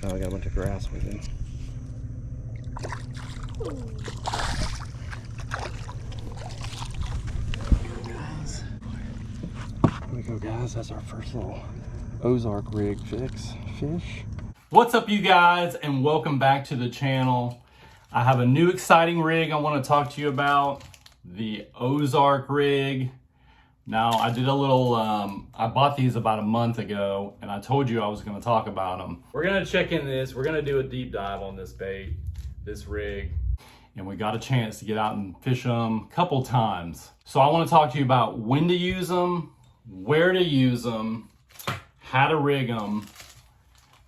Oh, I got a bunch of grass with him. Here we go, guys. That's our first little Ozark Rig fish. What's up, you guys, and welcome back to the channel. I have a new exciting rig I want to talk to you about, the Ozark Rig. Now, I did a little, I bought these about a month ago, and I told you I was going to talk about them. We're going to check in this. We're going to do a deep dive on this bait, this rig, and we got a chance to get out and fish them a couple times. So I want to talk to you about when to use them, where to use them, how to rig them,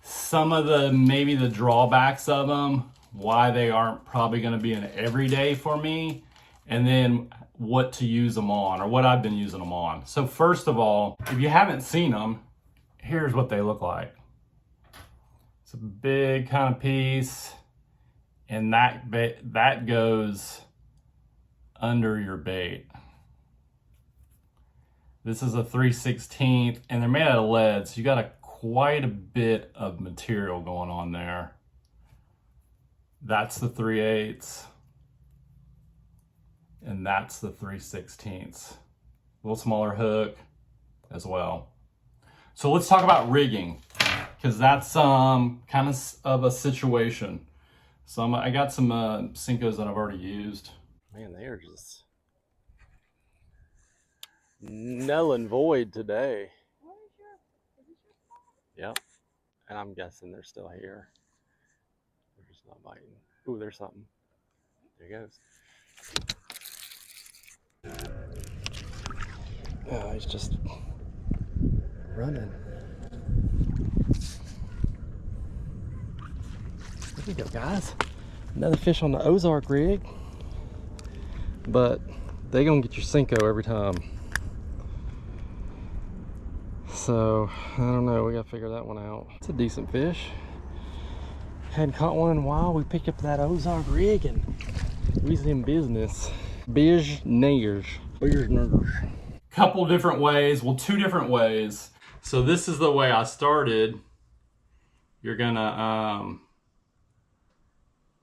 some of the maybe the drawbacks of them, why they aren't probably going to be an everyday for me, and then what to use them on, or what I've been using them on. So first of all, if you haven't seen them, here's what they look like. It's a big kind of piece, and that goes under your bait. This is a 3/16, and they're made out of lead, so you got quite a bit of material going on there. That's the 3/8, and that's the 3/16. A little smaller hook as well. So let's talk about rigging, because that's kind of a situation. So I got some Senkos that I've already used. Man, they are just null and void today. Yep. And I'm guessing they're still here. They're just not biting. Ooh, there's something. There he goes. Oh, he's just running. There we go, guys. Another fish on the Ozark Rig. But they gonna get your Senko every time. So, I don't know, we gotta figure that one out. It's a decent fish. Hadn't caught one in a while. We picked up that Ozark Rig and we's in business. Business. Couple different ways, well, two different ways. So this is the way I started. You're gonna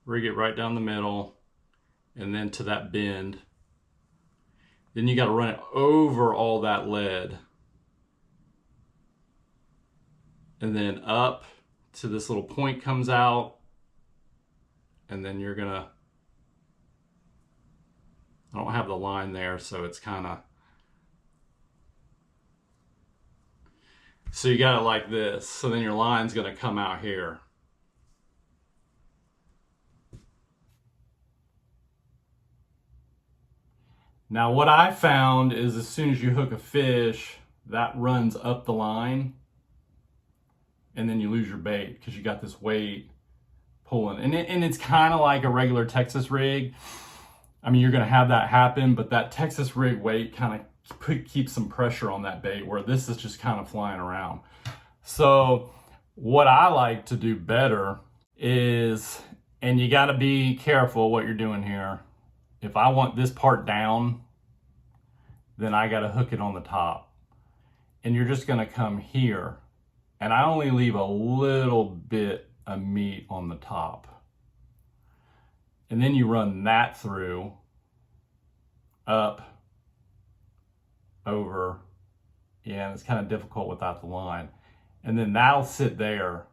rig it right down the middle and then to that bend. Then you gotta run it over all that lead. And then up to this little point comes out, and then you're gonna, I don't have the line there, so it's kind of, so you got it like this, so then your line's gonna come out here. Now what I found is as soon as you hook a fish, that runs up the line, and then you lose your bait because you got this weight pulling. And it's kind of like a regular Texas rig. I mean, you're going to have that happen, but that Texas rig weight kind of keeps some pressure on that bait, where this is just kind of flying around. So what I like to do better is, and you got to be careful what you're doing here. If I want this part down, then I got to hook it on the top. And you're just going to come here. And I only leave a little bit of meat on the top. And then you run that through, up, over. Yeah, it's kind of difficult without the line. And then that'll sit there,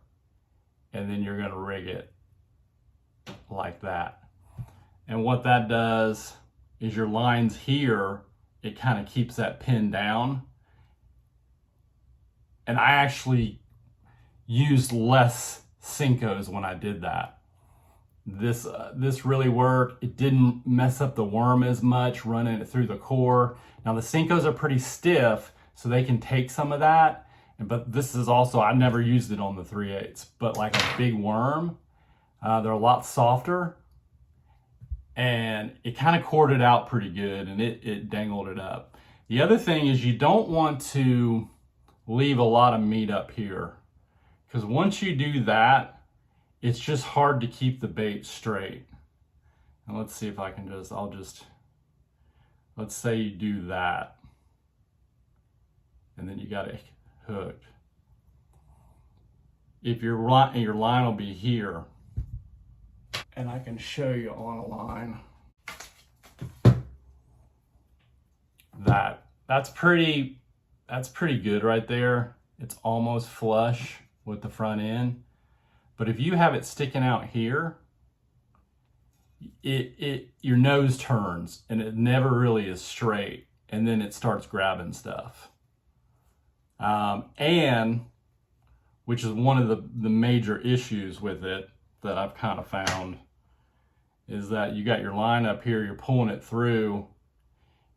and then you're gonna rig it like that. And what that does is your line's here, it kind of keeps that pin down. And I actually used less Senkos when I did that. This really worked. It didn't mess up the worm as much running it through the core. Now the Senkos are pretty stiff, so they can take some of that. But this is also, I never used it on the 3/8, but like a big worm, they're a lot softer. And it kind of corded out pretty good, and it dangled it up. The other thing is you don't want to leave a lot of meat up here, because once you do that, it's just hard to keep the bait straight. And let's see if I can let's say you do that, and then you got it hooked. if your line will be here, and I can show you on a line that's pretty good right there. It's almost flush with the front end. But if you have it sticking out here, your nose turns and it never really is straight, and then it starts grabbing stuff. And which is one of the major issues with it that I've kind of found, is that you got your line up here, you're pulling it through,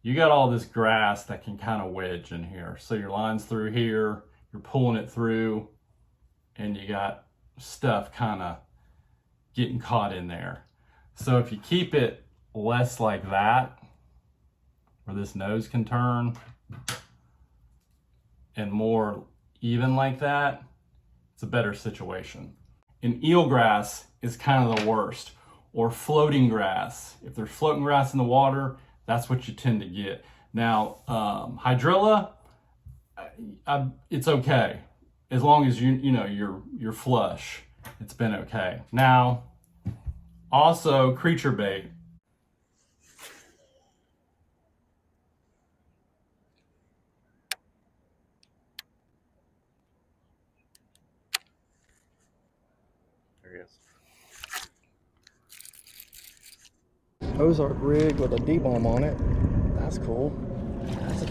you got all this grass that can kind of wedge in here. So your line's through here, you're pulling it through, and you got stuff kind of getting caught in there. So if you keep it less like that, where this nose can turn, and more even like that, it's a better situation. And eelgrass is kind of the worst, or floating grass. If there's floating grass in the water, that's what you tend to get. Now, hydrilla, it's okay. As long as you're flush, it's been okay. Now, also creature bait. There he is. Ozark rig with a D-bomb on it. That's cool. That's a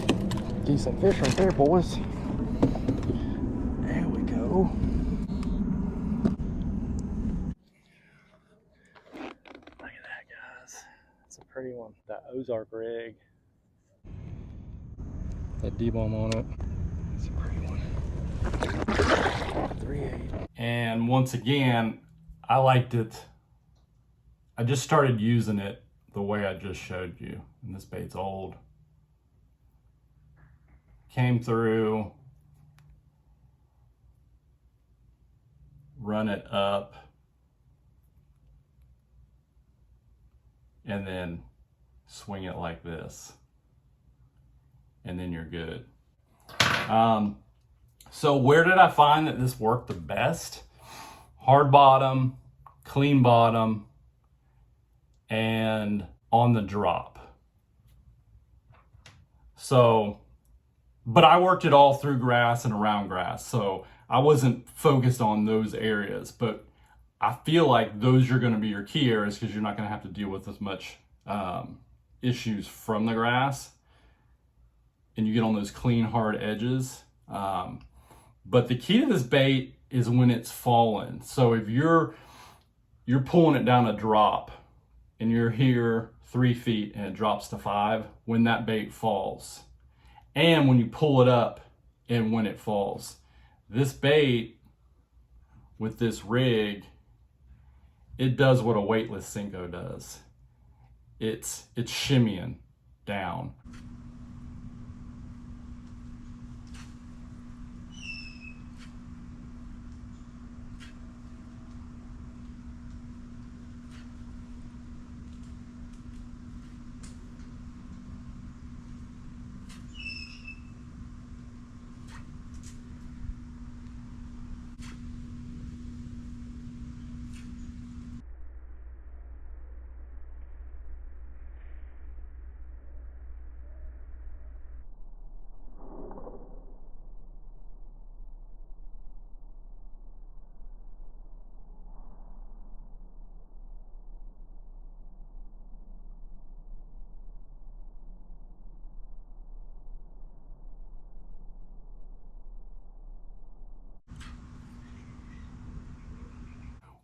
decent fish right there, boys. There we go. Look at that, guys. That's a pretty one. That Ozark rig. That D-bomb on it. It's a pretty one. 3/8. And once again, I liked it. I just started using it the way I just showed you. And this bait's old. Came through, run it up, and then swing it like this. And then you're good. So where did I find that this worked the best? Hard bottom, clean bottom, and on the drop. So, but I worked it all through grass and around grass. So I wasn't focused on those areas, but I feel like those are going to be your key areas, because you're not going to have to deal with as much issues from the grass, and you get on those clean, hard edges. But the key to this bait is when it's falling. So if you're pulling it down a drop and you're here 3 feet and it drops to 5, when that bait falls, and when you pull it up and when it falls, this bait with this rig, it does what a weightless Senko does. It's shimmying down.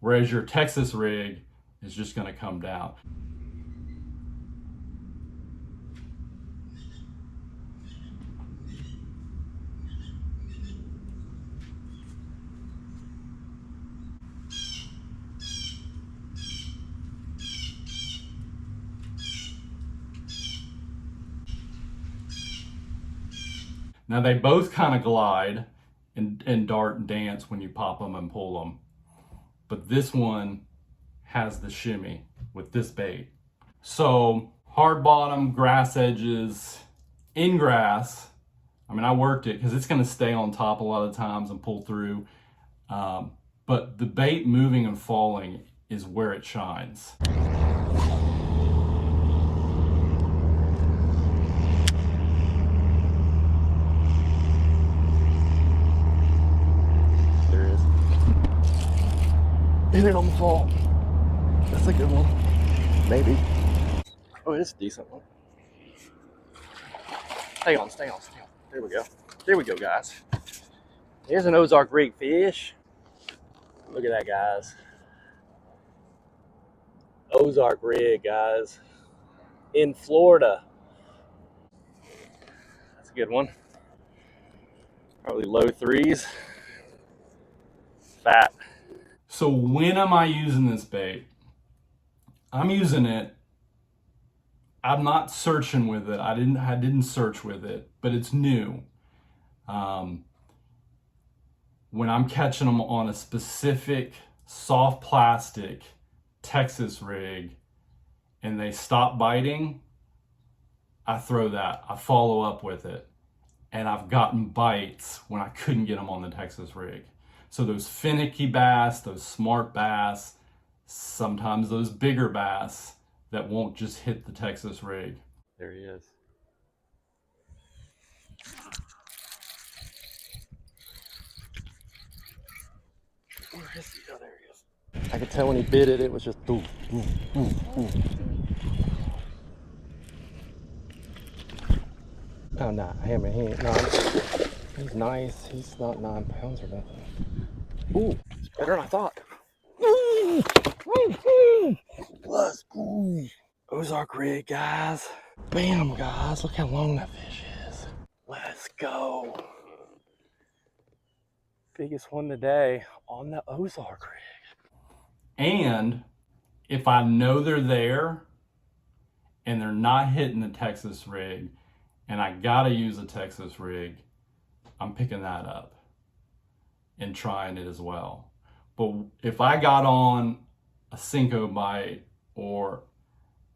Whereas your Texas rig is just going to come down. Now they both kind of glide and dart and dance when you pop them and pull them. But this one has the shimmy with this bait. So hard bottom, grass edges, in grass. I mean, I worked it because it's going to stay on top a lot of times and pull through. but the bait moving and falling is where it shines. There it is. Hit it on the fall. That's a good one. Maybe. Oh, it's a decent one. Stay on. There we go. There we go, guys. Here's an Ozark Rig fish. Look at that, guys. Ozark Rig, guys. In Florida. That's a good one. Probably low threes. Fat. So when am I using this bait? I'm using it. I'm not searching with it. I didn't search with it, but it's new. When I'm catching them on a specific soft plastic Texas rig and they stop biting, I throw that. I follow up with it. And I've gotten bites when I couldn't get them on the Texas rig. So those finicky bass, those smart bass, sometimes those bigger bass that won't just hit the Texas rig. There he is. Where is he? Oh, there he is. I could tell when he bit it, it was just ooh, ooh, ooh, ooh. Oh, nah, hammer, he ain't nice. He's nice. He's not 9 pounds or nothing. Ooh, it's better than I thought. Let's go. Ozark Rig, guys. Bam, guys. Look how long that fish is. Let's go. Biggest one today on the Ozark Rig. And if I know they're there and they're not hitting the Texas rig and I gotta use a Texas rig, I'm picking that up and trying it as well. But if I got on a Cinco bite, or,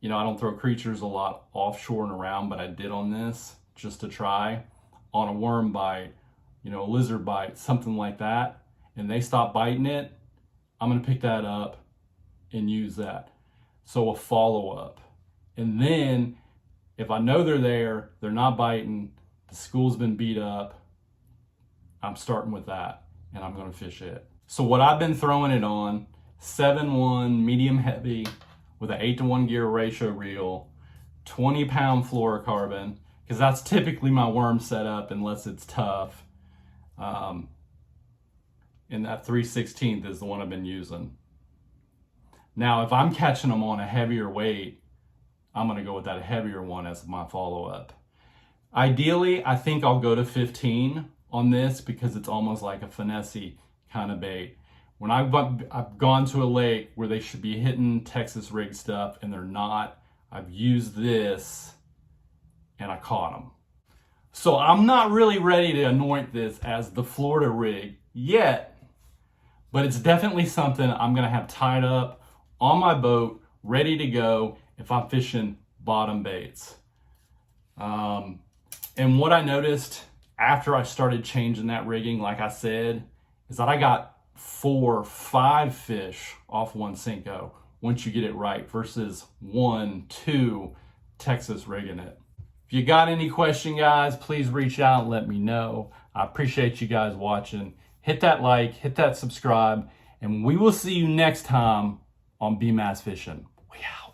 you know, I don't throw creatures a lot offshore and around, but I did on this just to try, on a worm bite, you know, a lizard bite, something like that, and they stop biting it, I'm gonna pick that up and use that. So a follow-up. And then if I know they're there, they're not biting, the school's been beat up, I'm starting with that and I'm gonna fish it. So what I've been throwing it on, 7-1 medium heavy with an 8-to-1 gear ratio reel, 20-pound fluorocarbon, because that's typically my worm setup unless it's tough. And that 3/16 is the one I've been using. Now, if I'm catching them on a heavier weight, I'm gonna go with that heavier one as my follow-up. Ideally, I think I'll go to 15 on this because it's almost like a finessey kind of bait. When I've gone to a lake where they should be hitting Texas rig stuff and they're not, I've used this and I caught them. So I'm not really ready to anoint this as the Florida rig yet, but it's definitely something I'm gonna have tied up on my boat, ready to go if I'm fishing bottom baits. And what I noticed after I started changing that rigging, like I said, is that I got 4, 5 fish off one Cinco once you get it right versus 1, 2 Texas rigging it. If you got any question, guys, please reach out and let me know. I appreciate you guys watching. Hit that like, hit that subscribe, and we will see you next time on B Mass Fishing. We out.